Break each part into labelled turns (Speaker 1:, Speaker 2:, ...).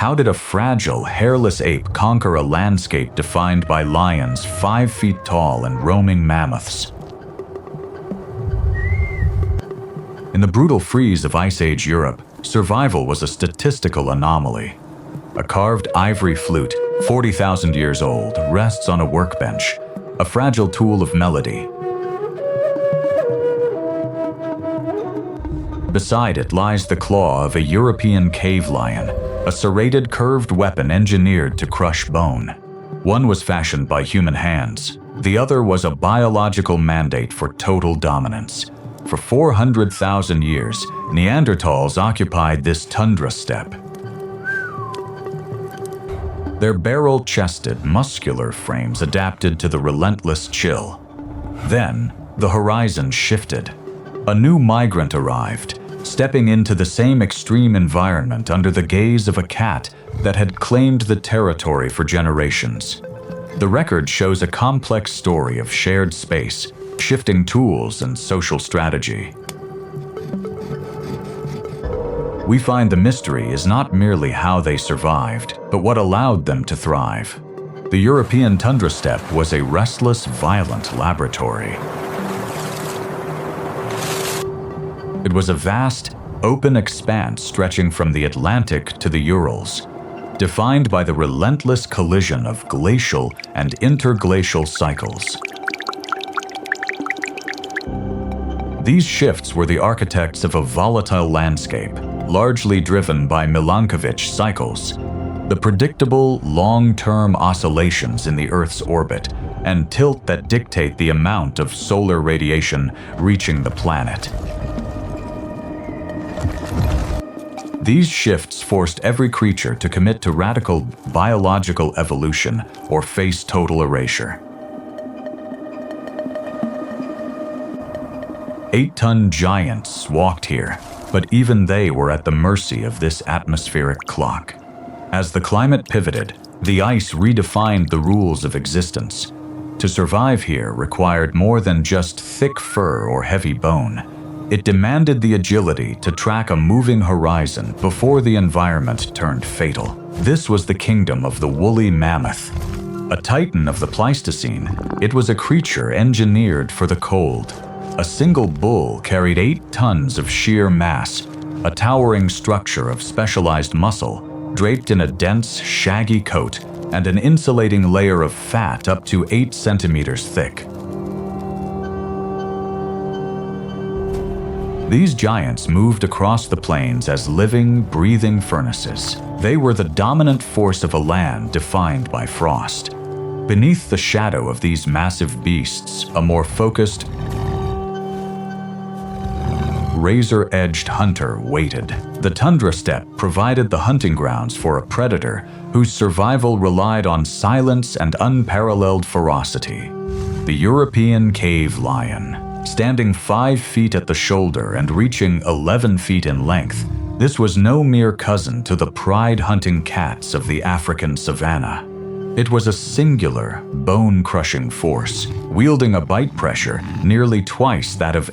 Speaker 1: How did a fragile, hairless ape conquer a landscape defined by lions 5 feet tall and roaming mammoths? In the brutal freeze of Ice Age Europe, survival was a statistical anomaly. A carved ivory flute, 40,000 years old, rests on a workbench, a fragile tool of melody. Beside it lies the claw of a European cave lion, a serrated, curved weapon engineered to crush bone. One was fashioned by human hands. The other was a biological mandate for total dominance. For 400,000 years, Neanderthals occupied this tundra-steppe. Their barrel-chested, muscular frames adapted to the relentless chill. Then, the horizon shifted. A new migrant arrived, stepping into the same extreme environment under the gaze of a cat that had claimed the territory for generations. The record shows a complex story of shared space, shifting tools, and social strategy. We find the mystery is not merely how they survived, but what allowed them to thrive. The European tundra steppe was a restless, violent laboratory. It was a vast, open expanse stretching from the Atlantic to the Urals, defined by the relentless collision of glacial and interglacial cycles. These shifts were the architects of a volatile landscape, largely driven by Milankovitch cycles, the predictable, long-term oscillations in the Earth's orbit and tilt that dictate the amount of solar radiation reaching the planet. These shifts forced every creature to commit to radical biological evolution or face total erasure. 8-ton giants walked here, but even they were at the mercy of this atmospheric clock. As the climate pivoted, the ice redefined the rules of existence. To survive here required more than just thick fur or heavy bone. It demanded the agility to track a moving horizon before the environment turned fatal. This was the kingdom of the woolly mammoth. A titan of the Pleistocene, it was a creature engineered for the cold. A single bull carried 8 tons of sheer mass, a towering structure of specialized muscle, draped in a dense, shaggy coat and an insulating layer of fat up to 8 centimeters thick. These giants moved across the plains as living, breathing furnaces. They were the dominant force of a land defined by frost. Beneath the shadow of these massive beasts, a more focused, razor-edged hunter waited. The tundra steppe provided the hunting grounds for a predator whose survival relied on silence and unparalleled ferocity. The European cave lion. Standing 5 feet at the shoulder and reaching 11 feet in length, this was no mere cousin to the pride-hunting cats of the African savanna. It was a singular, bone-crushing force, wielding a bite pressure nearly twice that of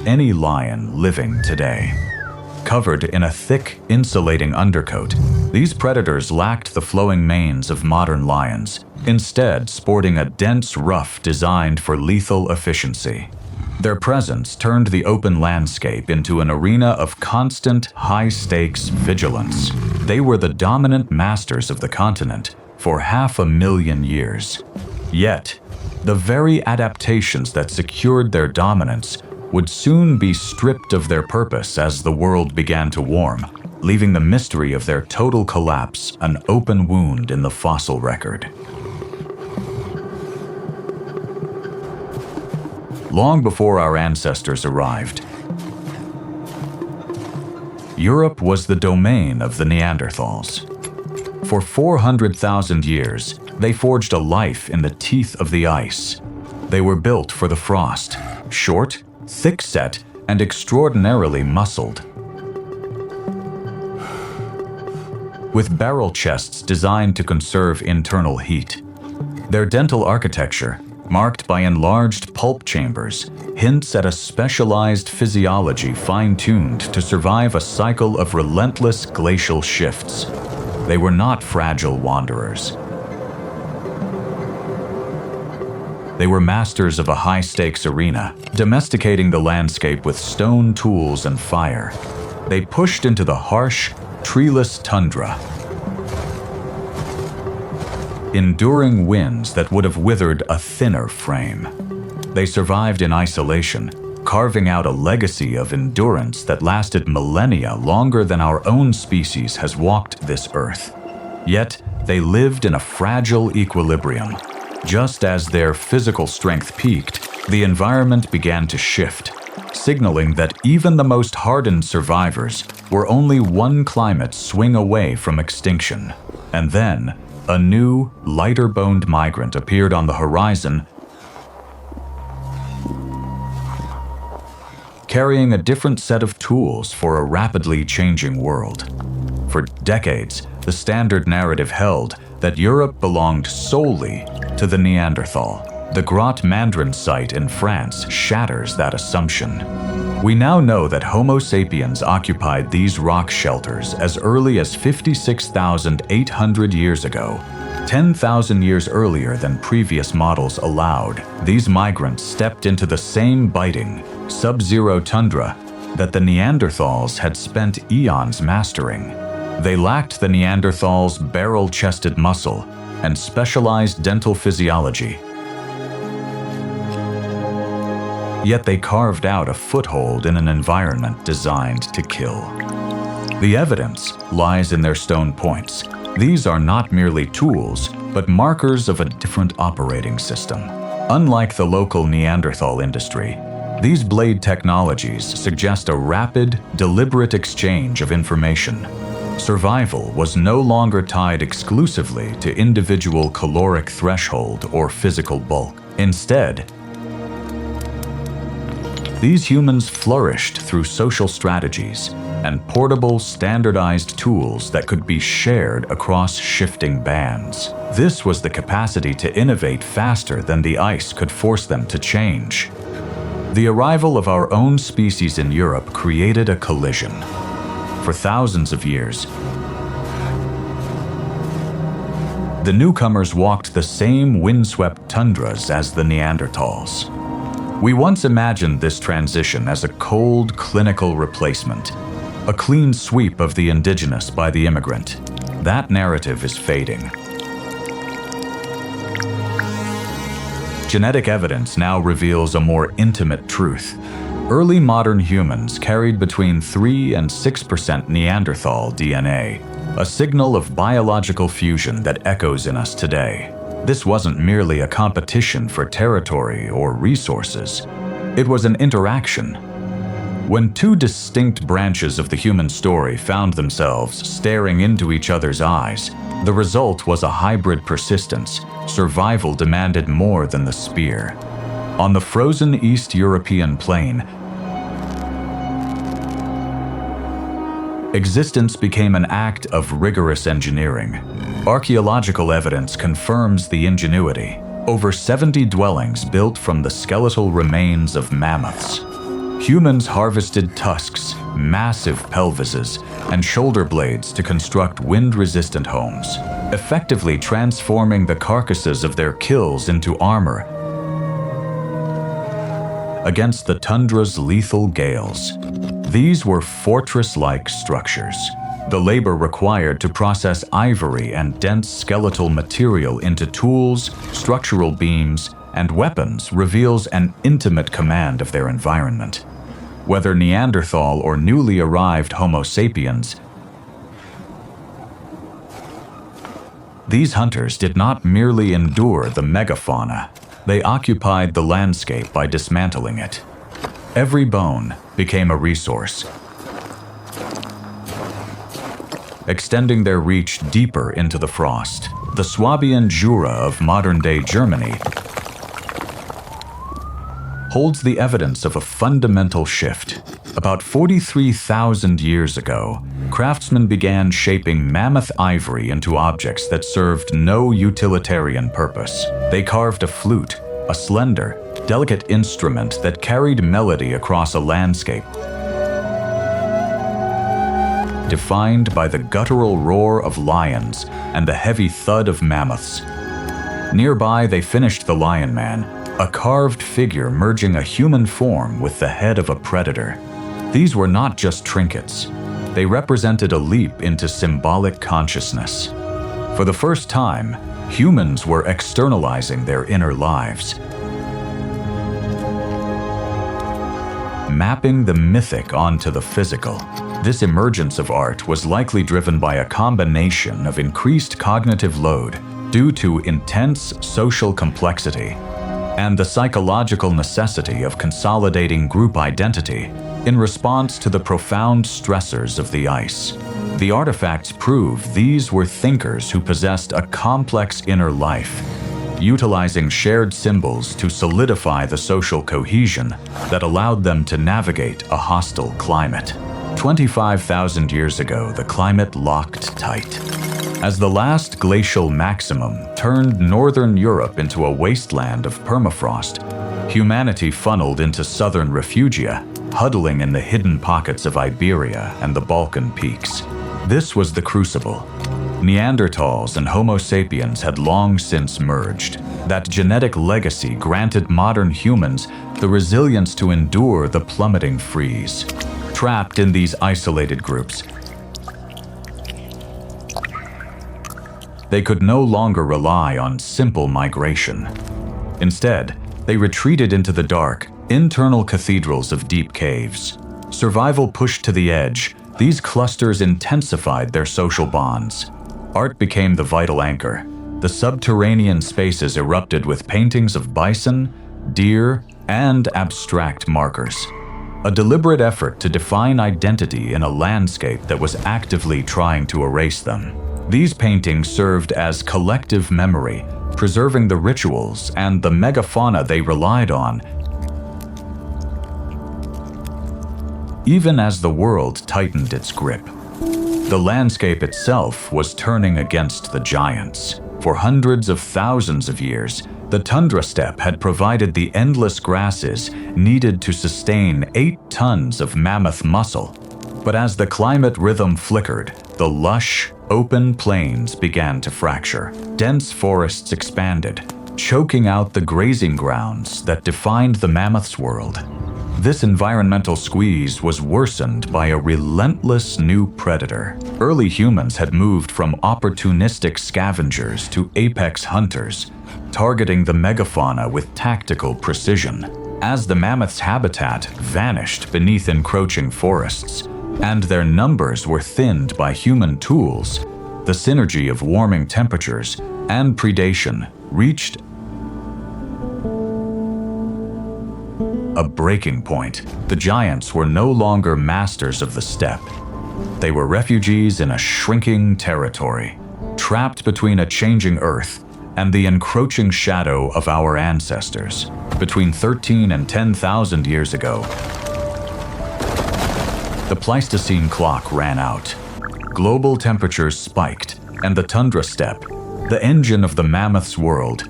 Speaker 1: any lion living today. Covered in a thick, insulating undercoat, these predators lacked the flowing manes of modern lions, instead sporting a dense ruff designed for lethal efficiency. Their presence turned the open landscape into an arena of constant, high-stakes vigilance. They were the dominant masters of the continent for 500,000 years. Yet, the very adaptations that secured their dominance would soon be stripped of their purpose as the world began to warm, leaving the mystery of their total collapse an open wound in the fossil record. Long before our ancestors arrived, Europe was the domain of the Neanderthals. For 400,000 years, they forged a life in the teeth of the ice. They were built for the frost, short, thick-set, and extraordinarily muscled. With barrel chests designed to conserve internal heat. Their dental architecture, marked by enlarged pulp chambers, hints at a specialized physiology fine-tuned to survive a cycle of relentless glacial shifts. They were not fragile wanderers. They were masters of a high-stakes arena, domesticating the landscape with stone tools and fire. They pushed into the harsh, treeless tundra, enduring winds that would have withered a thinner frame. They survived in isolation, carving out a legacy of endurance that lasted millennia longer than our own species has walked this earth. Yet, they lived in a fragile equilibrium. Just as their physical strength peaked, the environment began to shift, signaling that even the most hardened survivors were only one climate swing away from extinction. And then, a new, lighter-boned migrant appeared on the horizon, carrying a different set of tools for a rapidly changing world. For decades, the standard narrative held that Europe belonged solely to the Neanderthal. The Grotte Mandrin site in France shatters that assumption. We now know that Homo sapiens occupied these rock shelters as early as 56,800 years ago, 10,000 years earlier than previous models allowed. These migrants stepped into the same biting, sub-zero tundra that the Neanderthals had spent eons mastering. They lacked the Neanderthals' barrel-chested muscle and specialized dental physiology. Yet they carved out a foothold in an environment designed to kill. The evidence lies in their stone points. These are not merely tools, but markers of a different operating system. Unlike the local Neanderthal industry, these blade technologies suggest a rapid, deliberate exchange of information. Survival was no longer tied exclusively to individual caloric threshold or physical bulk. Instead, these humans flourished through social strategies and portable, standardized tools that could be shared across shifting bands. This was the capacity to innovate faster than the ice could force them to change. The arrival of our own species in Europe created a collision. For thousands of years, the newcomers walked the same windswept tundras as the Neanderthals. We once imagined this transition as a cold, clinical replacement, a clean sweep of the indigenous by the immigrant. That narrative is fading. Genetic evidence now reveals a more intimate truth. Early modern humans carried between 3 and 6% Neanderthal DNA, a signal of biological fusion that echoes in us today. This wasn't merely a competition for territory or resources. It was an interaction. When two distinct branches of the human story found themselves staring into each other's eyes, the result was a hybrid persistence. Survival demanded more than the spear. On the frozen East European plain, existence became an act of rigorous engineering. Archaeological evidence confirms the ingenuity. Over 70 dwellings built from the skeletal remains of mammoths. Humans harvested tusks, massive pelvises, and shoulder blades to construct wind-resistant homes, effectively transforming the carcasses of their kills into armor against the tundra's lethal gales. These were fortress-like structures. The labor required to process ivory and dense skeletal material into tools, structural beams, and weapons reveals an intimate command of their environment. Whether Neanderthal or newly arrived Homo sapiens, these hunters did not merely endure the megafauna. They occupied the landscape by dismantling it. Every bone became a resource, extending their reach deeper into the frost. The Swabian Jura of modern-day Germany holds the evidence of a fundamental shift. About 43,000 years ago, craftsmen began shaping mammoth ivory into objects that served no utilitarian purpose. They carved a flute, a slender, delicate instrument that carried melody across a landscape, defined by the guttural roar of lions and the heavy thud of mammoths. Nearby, they finished the Lion Man, a carved figure merging a human form with the head of a predator. These were not just trinkets. They represented a leap into symbolic consciousness. For the first time, humans were externalizing their inner lives, mapping the mythic onto the physical. This emergence of art was likely driven by a combination of increased cognitive load due to intense social complexity and the psychological necessity of consolidating group identity in response to the profound stressors of the ice. The artifacts prove these were thinkers who possessed a complex inner life, utilizing shared symbols to solidify the social cohesion that allowed them to navigate a hostile climate. 25,000 years ago, the climate locked tight. As the last glacial maximum turned northern Europe into a wasteland of permafrost, humanity funneled into southern refugia, huddling in the hidden pockets of Iberia and the Balkan peaks. This was the crucible. Neanderthals and Homo sapiens had long since merged. That genetic legacy granted modern humans the resilience to endure the plummeting freeze. Trapped in these isolated groups, they could no longer rely on simple migration. Instead, they retreated into the dark, internal cathedrals of deep caves. Survival pushed to the edge, these clusters intensified their social bonds. Art became the vital anchor. The subterranean spaces erupted with paintings of bison, deer, and abstract markers. A deliberate effort to define identity in a landscape that was actively trying to erase them. These paintings served as collective memory, preserving the rituals and the megafauna they relied on, even as the world tightened its grip. The landscape itself was turning against the giants. For hundreds of thousands of years, the tundra-steppe had provided the endless grasses needed to sustain 8 tons of mammoth muscle. But as the climate rhythm flickered, the lush, open plains began to fracture. Dense forests expanded, choking out the grazing grounds that defined the mammoth's world. This environmental squeeze was worsened by a relentless new predator. Early humans had moved from opportunistic scavengers to apex hunters, targeting the megafauna with tactical precision. As the mammoth's habitat vanished beneath encroaching forests, and their numbers were thinned by human tools, the synergy of warming temperatures and predation reached a breaking point. The giants were no longer masters of the steppe. They were refugees in a shrinking territory, trapped between a changing earth and the encroaching shadow of our ancestors. Between 13 and 10,000 years ago, the Pleistocene clock ran out. Global temperatures spiked, and the tundra-steppe, the engine of the mammoth's world,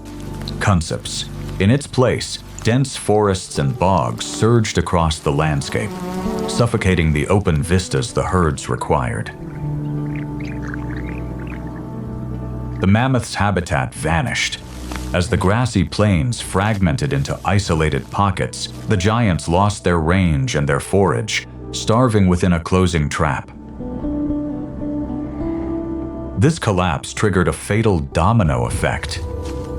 Speaker 1: collapsed. In its place, dense forests and bogs surged across the landscape, suffocating the open vistas the herds required. The mammoth's habitat vanished. As the grassy plains fragmented into isolated pockets, the giants lost their range and their forage, starving within a closing trap. This collapse triggered a fatal domino effect.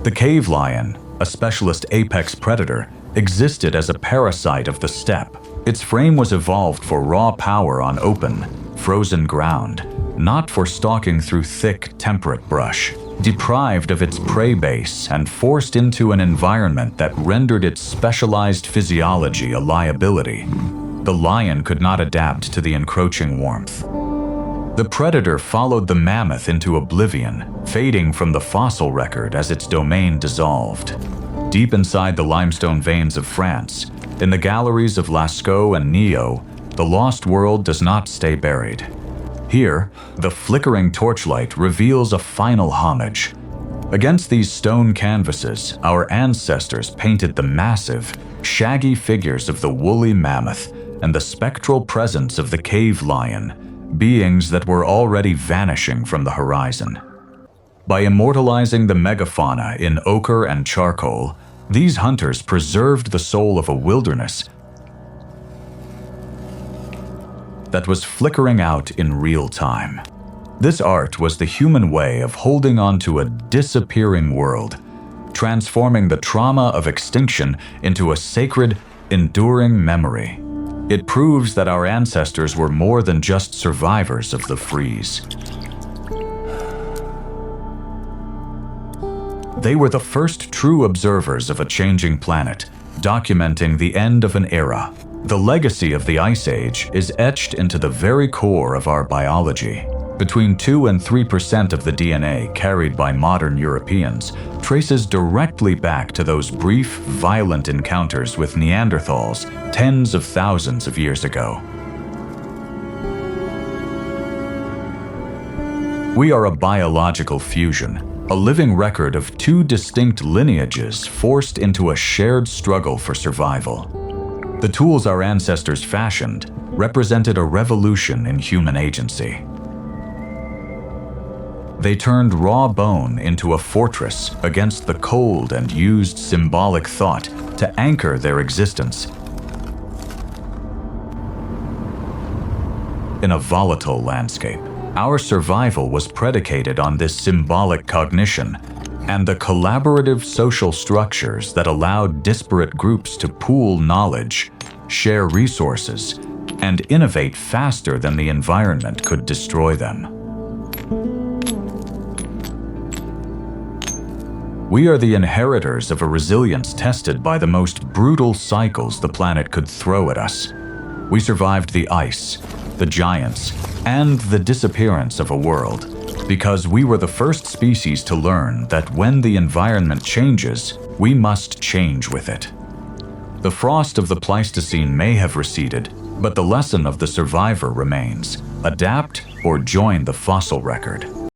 Speaker 1: The cave lion, a specialist apex predator, existed as a parasite of the steppe. Its frame was evolved for raw power on open, frozen ground, not for stalking through thick, temperate brush. Deprived of its prey base and forced into an environment that rendered its specialized physiology a liability, the lion could not adapt to the encroaching warmth. The predator followed the mammoth into oblivion, fading from the fossil record as its domain dissolved. Deep inside the limestone veins of France, in the galleries of Lascaux and Neo, the lost world does not stay buried. Here, the flickering torchlight reveals a final homage, Against these stone canvases, our ancestors painted the massive, shaggy figures of the woolly mammoth and the spectral presence of the cave lion, beings that were already vanishing from the horizon. By immortalizing the megafauna in ochre and charcoal, these hunters preserved the soul of a wilderness that was flickering out in real time. This art was the human way of holding on to a disappearing world, transforming the trauma of extinction into a sacred, enduring memory. It proves that our ancestors were more than just survivors of the freeze. They were the first true observers of a changing planet, documenting the end of an era. The legacy of the Ice Age is etched into the very core of our biology. Between 2 and 3% of the DNA carried by modern Europeans traces directly back to those brief, violent encounters with Neanderthals tens of thousands of years ago. We are a biological fusion, a living record of two distinct lineages forced into a shared struggle for survival. The tools our ancestors fashioned represented a revolution in human agency. They turned raw bone into a fortress against the cold and used symbolic thought to anchor their existence in a volatile landscape. Our survival was predicated on this symbolic cognition and the collaborative social structures that allowed disparate groups to pool knowledge, share resources, and innovate faster than the environment could destroy them. We are the inheritors of a resilience tested by the most brutal cycles the planet could throw at us. We survived the ice, the giants, and the disappearance of a world because we were the first species to learn that when the environment changes, we must change with it. The frost of the Pleistocene may have receded, but the lesson of the survivor remains: adapt or join the fossil record.